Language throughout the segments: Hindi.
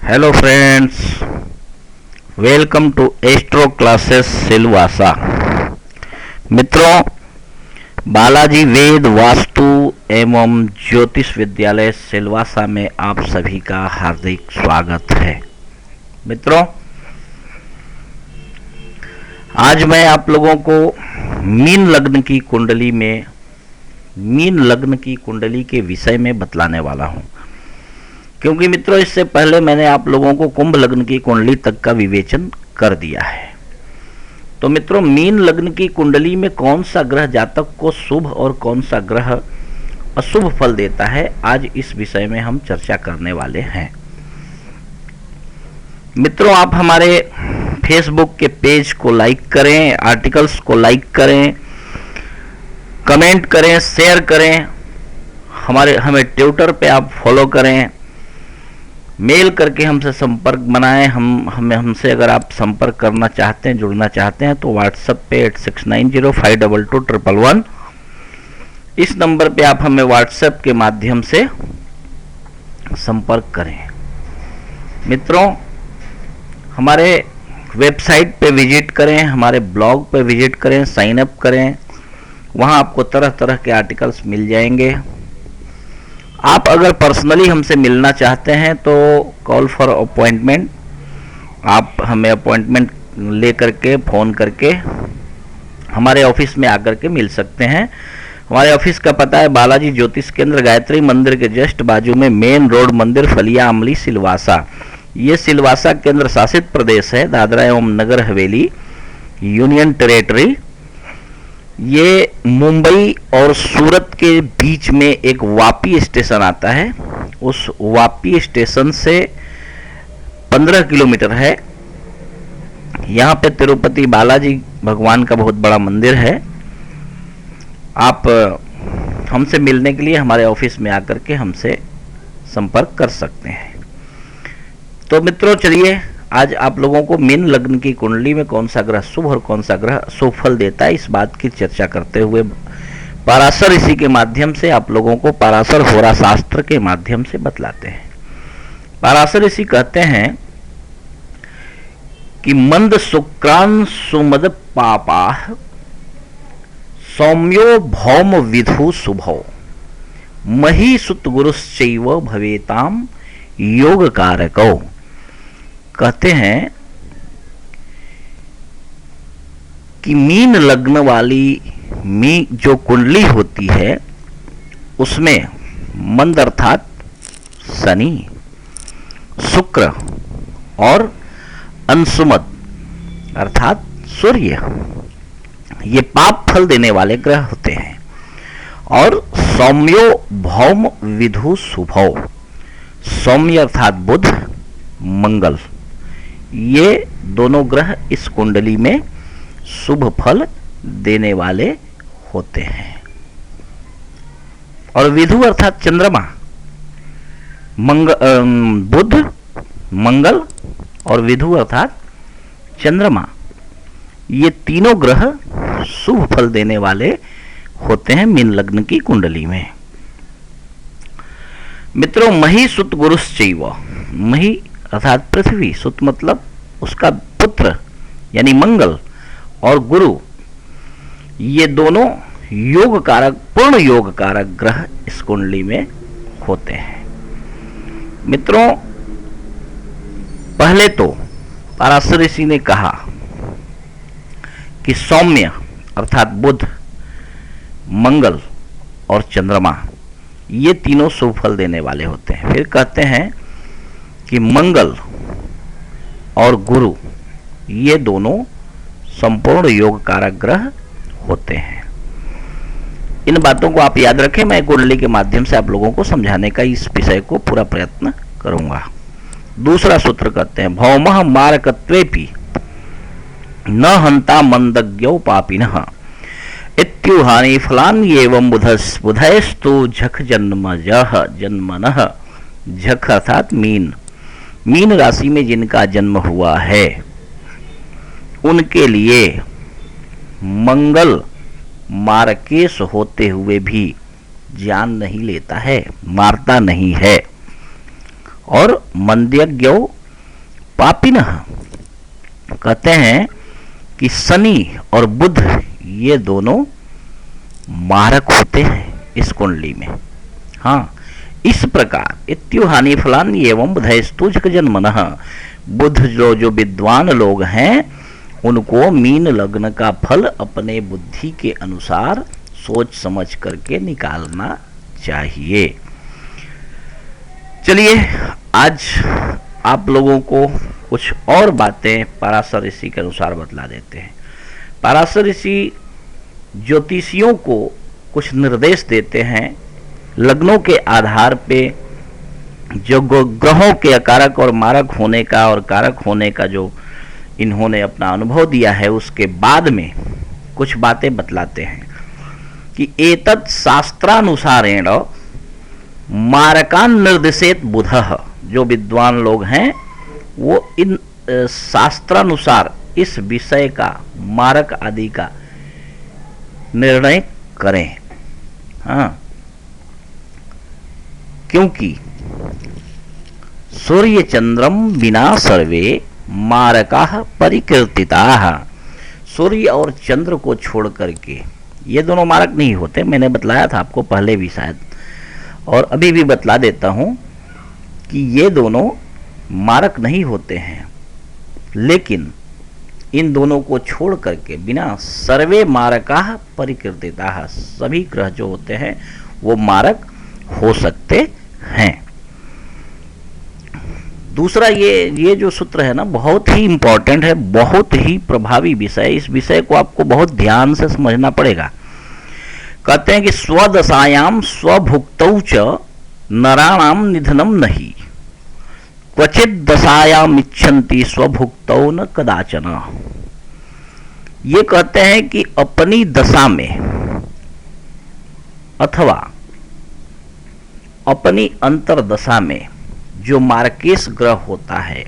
Hello friends, welcome to astro classes Silvassa. मित्रों, बालाजी वेद वास्तु एवं ज्योतिष विद्यालय सिलवासा में आप सभी का हार्दिक स्वागत है। मित्रों, आज मैं आप लोगों को मीन लग्न की कुंडली के विषय में बतलाने वाला हूं, क्योंकि मित्रों इससे पहले मैंने आप लोगों को कुंभ लग्न की कुंडली तक का विवेचन कर दिया है। तो मित्रों, मीन लग्न की कुंडली में कौन सा ग्रह जातक को शुभ और कौन सा ग्रह अशुभ फल देता है, आज इस विषय में हम चर्चा करने वाले हैं। मित्रों, आप हमारे फेसबुक के पेज को लाइक करें, आर्टिकल्स को लाइक करें, कमेंट करें, शेयर करें, हमें ट्विटर पे आप फॉलो करें, मेल करके हमसे संपर्क बनाएं। हमसे अगर आप संपर्क करना चाहते हैं, जुड़ना चाहते हैं, तो व्हाट्सएप पे 8690522111 इस नंबर पे आप हमें व्हाट्सएप के माध्यम से संपर्क करें। मित्रों, हमारे वेबसाइट पे विजिट करें, हमारे ब्लॉग पे विजिट करें, साइन अप करें, वहाँ आपको तरह तरह के आर्टिकल्स मिल जाएंगे। आप अगर पर्सनली हमसे मिलना चाहते हैं तो कॉल फॉर अपॉइंटमेंट, आप हमें अपॉइंटमेंट ले करके फ़ोन करके हमारे ऑफिस में आकर के मिल सकते हैं। हमारे ऑफिस का पता है बालाजी ज्योतिष केंद्र, गायत्री मंदिर के जस्ट बाजू में मेन रोड, मंदिर फलिया अमली, सिलवासा। ये सिलवासा केंद्र शासित प्रदेश है, दादरा एवं नगर हवेली, यूनियन टेरेटरी। ये मुंबई और सूरत के बीच में एक वापी स्टेशन आता है, उस वापी स्टेशन से 15 किलोमीटर है। यहाँ पे तिरुपति बालाजी भगवान का बहुत बड़ा मंदिर है। आप हमसे मिलने के लिए हमारे ऑफिस में आकर के हमसे संपर्क कर सकते हैं। तो मित्रों, चलिए आज आप लोगों को मीन लग्न की कुंडली में कौन सा ग्रह शुभ और कौन सा ग्रह अशुभ फल देता है, इस बात की चर्चा करते हुए पाराशर ऋषि के माध्यम से आप लोगों को पाराशर होरा शास्त्र के माध्यम से बतलाते हैं। पाराशर ऋषि कहते हैं कि मंद शुक्रान सुमद पापा सौम्यो भौम विधु शुभो मही सुत गुरुश्चैव भवेताम योग कारको। कहते हैं कि मीन लग्न वाली जो कुंडली होती है उसमें मंद अर्थात शनि, शुक्र और अंशुमत अर्थात सूर्य, ये पाप फल देने वाले ग्रह होते हैं। और सौम्यो भौम विधु शुभो, सौम्य अर्थात बुध, मंगल, ये दोनों ग्रह इस कुंडली में शुभ फल देने वाले होते हैं। और विधु अर्थात चंद्रमा, बुध, मंगल और विधु अर्थात चंद्रमा, ये तीनों ग्रह शुभ फल देने वाले होते हैं मीन लग्न की कुंडली में। मित्रों, मही सुत गुरुश्चैव, मही अर्थात पृथ्वी, सुत मतलब उसका पुत्र यानी मंगल, और गुरु, ये दोनों योग कारक, पूर्ण योग कारक ग्रह इस कुंडली में होते हैं। मित्रों, पहले तो पाराशर ऋषि ने कहा कि सौम्य अर्थात बुध, मंगल और चंद्रमा, ये तीनों शुभ फल देने वाले होते हैं। फिर कहते हैं कि मंगल और गुरु, ये दोनों संपूर्ण योग कारक ग्रह होते हैं। इन बातों को आप याद रखें। मैं कुंडली के माध्यम से आप लोगों को समझाने का इस विषय को पूरा प्रयत्न करूंगा। दूसरा सूत्र कहते हैं भौमः मारकत्वेपि न हंता मंदज्ञौ पापिनः इत्युहानि फलान्येवं बुधैस्तु झख जन्मजः जन्मनः। झख अर्थात मीन, मीन राशि में जिनका जन्म हुआ है उनके लिए मंगल मारकेश होते हुए भी जान नहीं लेता है, मारता नहीं है। और मंद्यज्ञ पापिनः, कहते हैं कि शनि और बुध ये दोनों मारक होते हैं इस कुंडली में। हाँ, इस प्रकार इत्युहानि फलानि एवं बुधैस्तु जन्मनः, बुध जो विद्वान लोग हैं उनको मीन लग्न का फल अपने बुद्धि के अनुसार सोच समझ करके निकालना चाहिए। चलिए आज आप लोगों को कुछ और बातें पराशर ऋषि के अनुसार बतला देते हैं। पराशर ऋषि ज्योतिषियों को कुछ निर्देश देते हैं लग्नों के आधार पे, जो ग्रहों के अकारक और मारक होने का और कारक होने का जो इन्होंने अपना अनुभव दिया है, उसके बाद में कुछ बातें बतलाते हैं कि एतत् शास्त्रानुसारेण मारकान निर्दिशेत बुधः, जो विद्वान लोग हैं वो इन शास्त्रानुसार इस विषय का, मारक आदि का निर्णय करें। हाँ, क्योंकि सूर्य चंद्रम विना सर्वे मारकाः परिकीर्तिताः, सूर्य और चंद्र को छोड़ करके ये दोनों मारक नहीं होते। मैंने बतलाया था आपको पहले भी शायद, और अभी भी बतला देता हूं कि ये दोनों मारक नहीं होते हैं, लेकिन इन दोनों को छोड़ करके बिना सर्वे मारकाः परिकीर्तिताः, सभी ग्रह जो होते हैं वो मारक हो सकते हैं। दूसरा ये जो सूत्र है ना, बहुत ही इंपॉर्टेंट है, बहुत ही प्रभावी विषय। इस विषय को आपको बहुत ध्यान से समझना पड़ेगा। कहते हैं कि स्वदशायाम स्वभुक्तौ च नराणाम निधनम नहीं, क्वचित दशायाम इच्छन्ति स्वभुक्तौ न कदाचन। ये कहते हैं कि अपनी दशा में अथवा अपनी अंतरदशा में जो मार्केश ग्रह होता है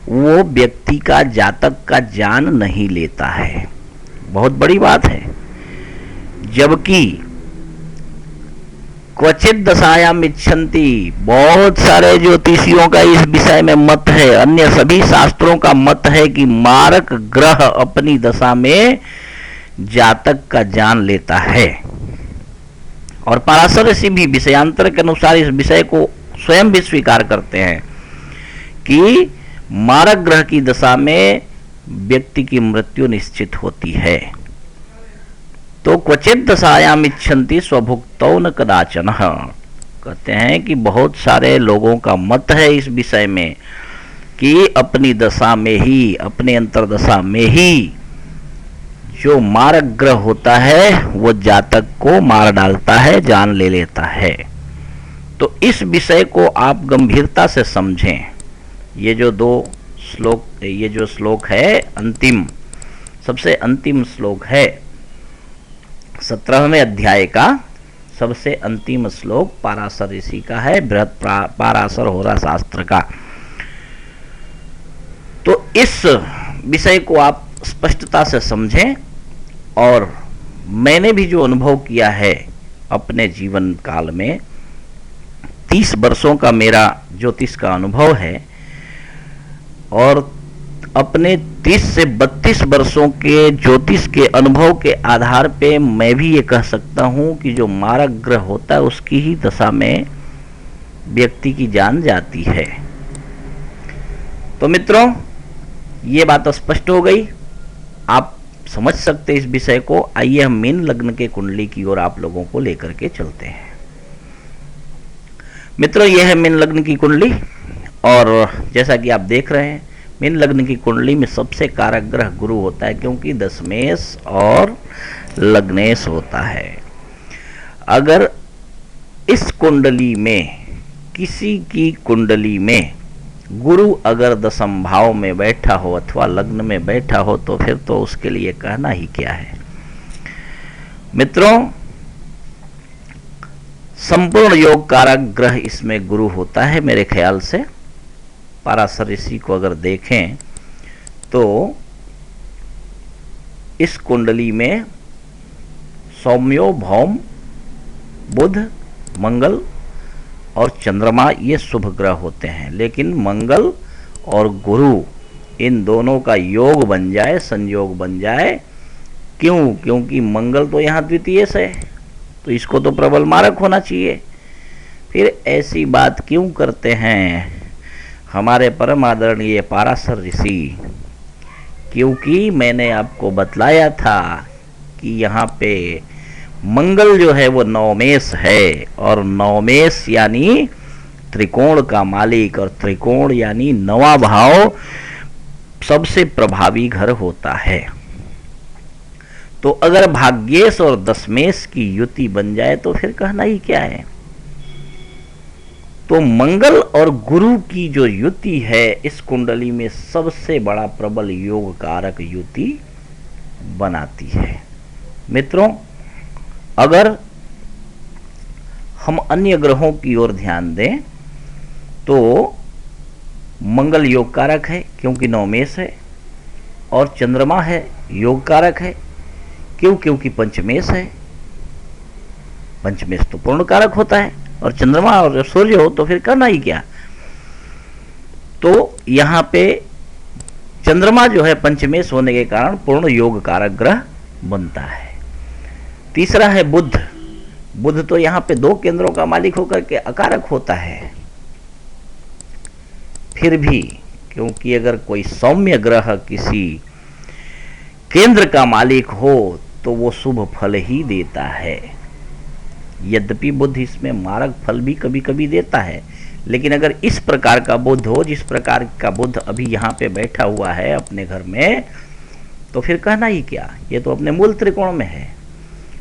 वो व्यक्ति का, जातक का जान नहीं लेता है। बहुत बड़ी बात है। जबकि क्वचित दशायाम इच्छन्ति, बहुत सारे ज्योतिषियों का इस विषय में मत है, अन्य सभी शास्त्रों का मत है कि मारक ग्रह अपनी दशा में जातक का जान लेता है। और पराशर ऋषि भी विषयांतर के अनुसार इस विषय को स्वयं भी स्वीकार करते हैं कि मारक ग्रह की दशा में व्यक्ति की मृत्यु निश्चित होती है। तो क्वचित दशायाम इच्छन्ति स्वभुक्तौ न कदाचन, कहते हैं कि बहुत सारे लोगों का मत है इस विषय में कि अपनी दशा में ही, अपने अंतरदशा में ही जो मारक ग्रह होता है वो जातक को मार डालता है, जान ले लेता है। तो इस विषय को आप गंभीरता से समझें। ये जो श्लोक है अंतिम, सबसे अंतिम श्लोक है 17वें अध्याय का सबसे अंतिम श्लोक पराशर ऋषि का है, बृहत पराशर होरा शास्त्र का। तो इस विषय को आप स्पष्टता से समझें। और मैंने भी जो अनुभव किया है अपने जीवन काल में, 30 वर्षों का मेरा ज्योतिष का अनुभव है, और अपने 30 से 32 वर्षों के ज्योतिष के अनुभव के आधार पे मैं भी ये कह सकता हूँ कि जो मारक ग्रह होता है उसकी ही दशा में व्यक्ति की जान जाती है। तो मित्रों, ये बात स्पष्ट हो गई, आप समझ सकते इस विषय को। आइए हम मीन लग्न के कुंडली की ओर आप लोगों को लेकर के चलते हैं। मित्रों, यह है मीन लग्न की कुंडली, और जैसा कि आप देख रहे हैं मीन लग्न की कुंडली में सबसे कारक ग्रह गुरु होता है, क्योंकि दशमेश और लग्नेश होता है। अगर इस कुंडली में, किसी की कुंडली में गुरु अगर दशम भाव में बैठा हो अथवा लग्न में बैठा हो तो फिर तो उसके लिए कहना ही क्या है। मित्रों, संपूर्ण योग कारक ग्रह इसमें गुरु होता है मेरे ख्याल से। पराशर ऋषि को अगर देखें तो इस कुंडली में सौम्यो, भौम, बुध, मंगल और चंद्रमा ये शुभ ग्रह होते हैं, लेकिन मंगल और गुरु इन दोनों का योग बन जाए, संयोग बन जाए। क्यों? क्योंकि मंगल तो यहाँ द्वितीय से है, तो इसको तो प्रबल मारक होना चाहिए। फिर ऐसी बात क्यों करते हैं हमारे परम आदरणीय पाराशर ऋषि? क्योंकि मैंने आपको बतलाया था कि यहाँ पे मंगल जो है वो नवमेश है, और नवमेश यानी त्रिकोण का मालिक, और त्रिकोण यानी नवा भाव सबसे प्रभावी घर होता है। तो अगर भाग्येश और दशमेश की युति बन जाए तो फिर कहना ही क्या है। तो मंगल और गुरु की जो युति है इस कुंडली में सबसे बड़ा प्रबल योग कारक युति बनाती है। मित्रों, अगर हम अन्य ग्रहों की ओर ध्यान दें तो मंगल योग कारक है क्योंकि नवमेश है, और चंद्रमा है योग कारक है क्योंकि पंचमेश है। पंचमेश तो पूर्ण कारक होता है, और चंद्रमा और सूर्य हो तो फिर करना ही क्या। तो यहाँ पे चंद्रमा जो है पंचमेश होने के कारण पूर्ण योग कारक ग्रह बनता है। तीसरा है बुध। बुध तो यहाँ पे 2 केंद्रों का मालिक होकर के अकारक होता है। फिर भी क्योंकि अगर कोई सौम्य ग्रह किसी केंद्र का मालिक हो तो वो शुभ फल ही देता है। यद्यपि बुध इसमें मारक फल भी कभी कभी देता है, लेकिन अगर इस प्रकार का बुध हो, जिस प्रकार का बुध अभी यहाँ पे बैठा हुआ है अपने घर में, तो फिर कहना ही क्या। ये तो अपने मूल त्रिकोण में है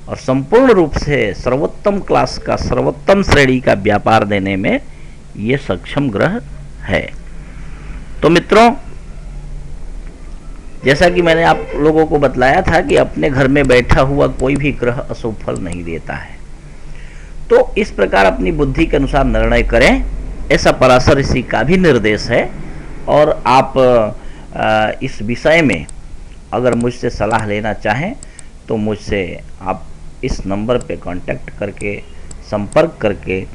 और संपूर्ण रूप से सर्वोत्तम क्लास का, सर्वोत्तम श्रेणी का व्यापार देने में ये सक्षम ग्रह है। तो मित्रों, जैसा कि मैंने आप लोगों को बतलाया था कि अपने घर में बैठा हुआ कोई भी ग्रह अशुभ फल नहीं देता है। तो इस प्रकार अपनी बुद्धि के अनुसार निर्णय करें, ऐसा पराशर ऋषि का भी निर्देश है। और आप इस विषय में अगर मुझसे सलाह लेना चाहें तो मुझसे आप इस नंबर पे कांटेक्ट करके, संपर्क करके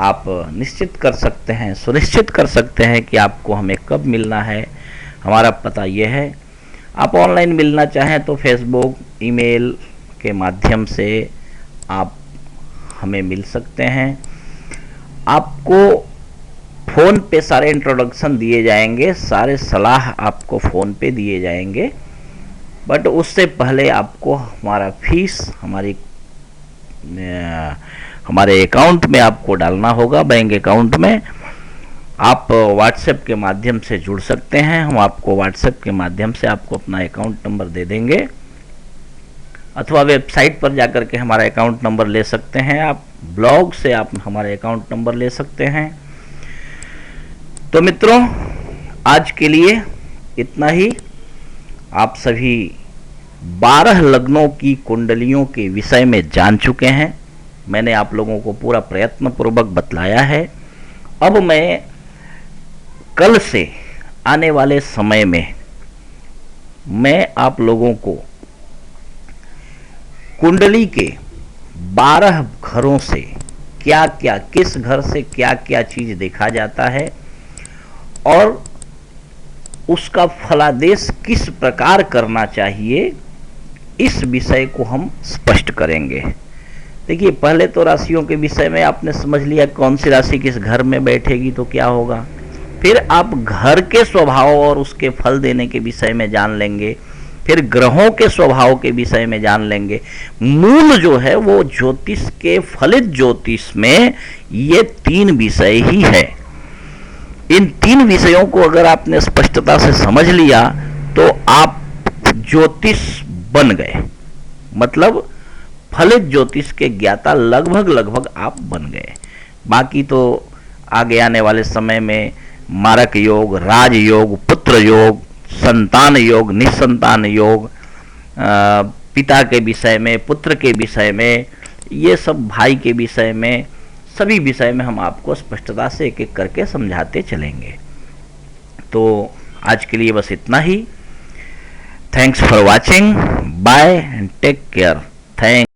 आप निश्चित कर सकते हैं, सुनिश्चित कर सकते हैं कि आपको हमें कब मिलना है। हमारा पता यह है। आप ऑनलाइन मिलना चाहें तो फेसबुक, ईमेल के माध्यम से आप हमें मिल सकते हैं। आपको फ़ोन पे सारे इंट्रोडक्शन दिए जाएंगे, सारे सलाह आपको फ़ोन पे दिए जाएंगे, बट उससे पहले आपको हमारा फीस हमारे अकाउंट में आपको डालना होगा, बैंक अकाउंट में। आप व्हाट्सएप के माध्यम से जुड़ सकते हैं। हम आपको व्हाट्सएप के माध्यम से आपको अपना अकाउंट नंबर दे देंगे, अथवा वेबसाइट पर जाकर के हमारा अकाउंट नंबर ले सकते हैं। आप ब्लॉग से आप हमारे अकाउंट नंबर ले सकते हैं। तो मित्रों, आज के लिए इतना ही। आप सभी 12 लग्नों की कुंडलियों के विषय में जान चुके हैं। मैंने आप लोगों को पूरा प्रयत्न पूर्वक बतलाया है। अब मैं कल से आने वाले समय में मैं आप लोगों को कुंडली के 12 घरों से क्या क्या, किस घर से क्या क्या चीज देखा जाता है और उसका फलादेश किस प्रकार करना चाहिए, इस विषय को हम स्पष्ट करेंगे। देखिए, पहले तो राशियों के विषय में आपने समझ लिया कौन सी राशि किस घर में बैठेगी तो क्या होगा। फिर आप घर के स्वभाव और उसके फल देने के विषय में जान लेंगे। फिर ग्रहों के स्वभाव के विषय में जान लेंगे। मूल जो है वो ज्योतिष के, फलित ज्योतिष में ये 3 विषय ही है। इन 3 विषयों को अगर आपने स्पष्टता से समझ लिया तो आप ज्योतिष बन गए, मतलब फलित ज्योतिष के ज्ञाता लगभग आप बन गए। बाकी तो आगे आने वाले समय में मारक योग, राजयोग, पुत्र योग, संतान योग, निसंतान योग, पिता के विषय में, पुत्र के विषय में, ये सब भाई के विषय में, सभी विषय में हम आपको स्पष्टता से एक एक करके समझाते चलेंगे। तो आज के लिए बस इतना ही। Thanks for watching. Bye and take care. Thank